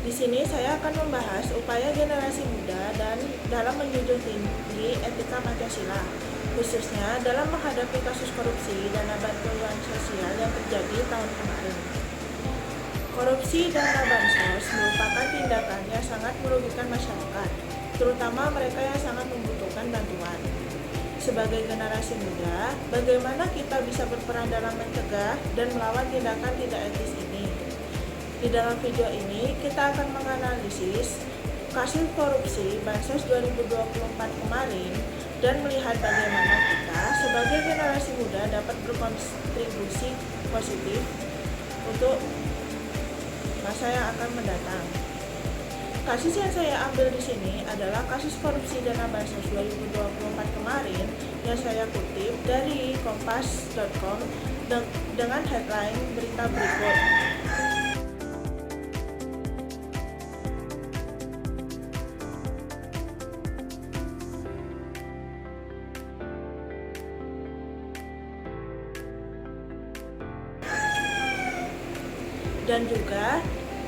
Di sini saya akan membahas upaya generasi muda dan dalam menjunjung tinggi etika Pancasila, khususnya dalam menghadapi kasus korupsi dana bantuan sosial yang terjadi tahun kemarin. Korupsi dana bansos merupakan tindakan yang sangat merugikan masyarakat, terutama mereka yang sangat membutuhkan bantuan. Sebagai generasi muda, bagaimana kita bisa berperan dalam mencegah dan melawan tindakan tidak etis ini? Di dalam video ini, kita akan menganalisis kasus korupsi Bansos 2024 kemarin dan melihat bagaimana kita sebagai generasi muda dapat berkontribusi positif untuk masa yang akan mendatang. Kasus yang saya ambil di sini adalah kasus korupsi dana Bansos 2024 kemarin yang saya kutip dari kompas.com dengan headline berita berikut. Dan juga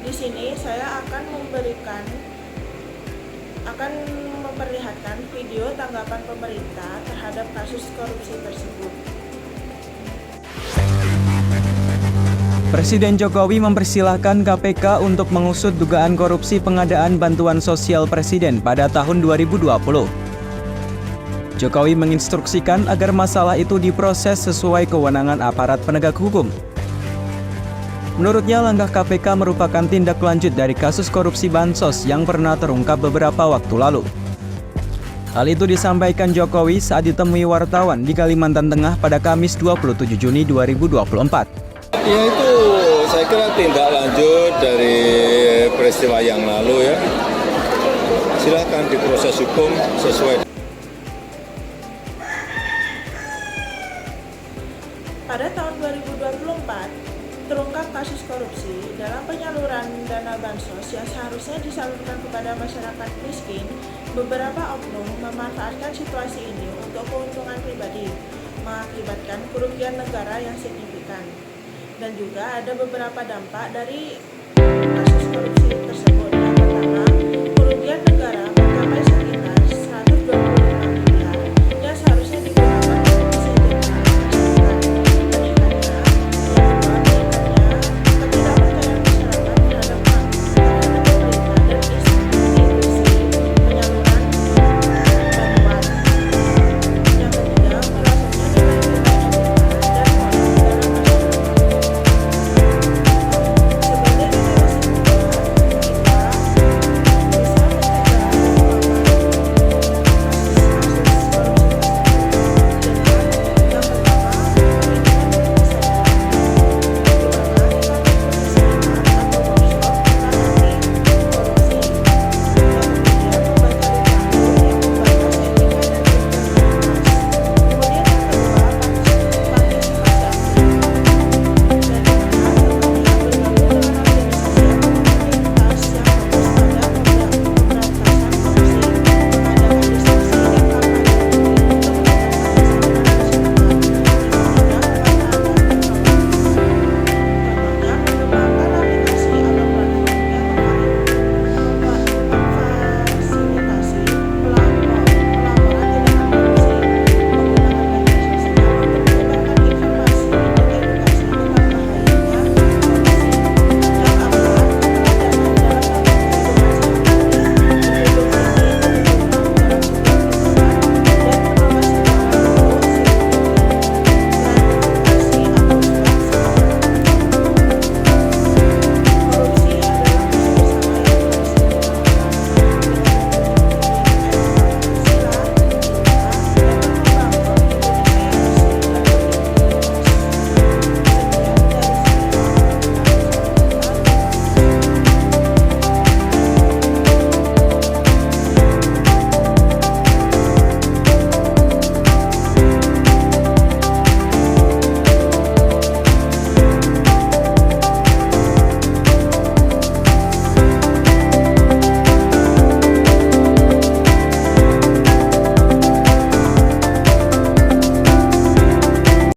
di sini saya akan memperlihatkan video tanggapan pemerintah terhadap kasus korupsi tersebut. Presiden Jokowi mempersilahkan KPK untuk mengusut dugaan korupsi pengadaan bantuan sosial Presiden pada tahun 2020. Jokowi menginstruksikan agar masalah itu diproses sesuai kewenangan aparat penegak hukum. Menurutnya, langkah KPK merupakan tindak lanjut dari kasus korupsi Bansos yang pernah terungkap beberapa waktu lalu. Hal itu disampaikan Jokowi saat ditemui wartawan di Kalimantan Tengah pada Kamis 27 Juni 2024. Ya itu saya kira tindak lanjut dari peristiwa yang lalu ya. Silahkan diproses hukum sesuai. Pada tahun 2024, terungkap kasus korupsi dalam penyaluran dana bansos yang seharusnya disalurkan kepada masyarakat miskin. Beberapa oknum memanfaatkan situasi ini untuk keuntungan pribadi, mengakibatkan kerugian negara yang signifikan. Dan juga ada beberapa dampak dari kasus korupsi tersebut. Yang pertama, kerugian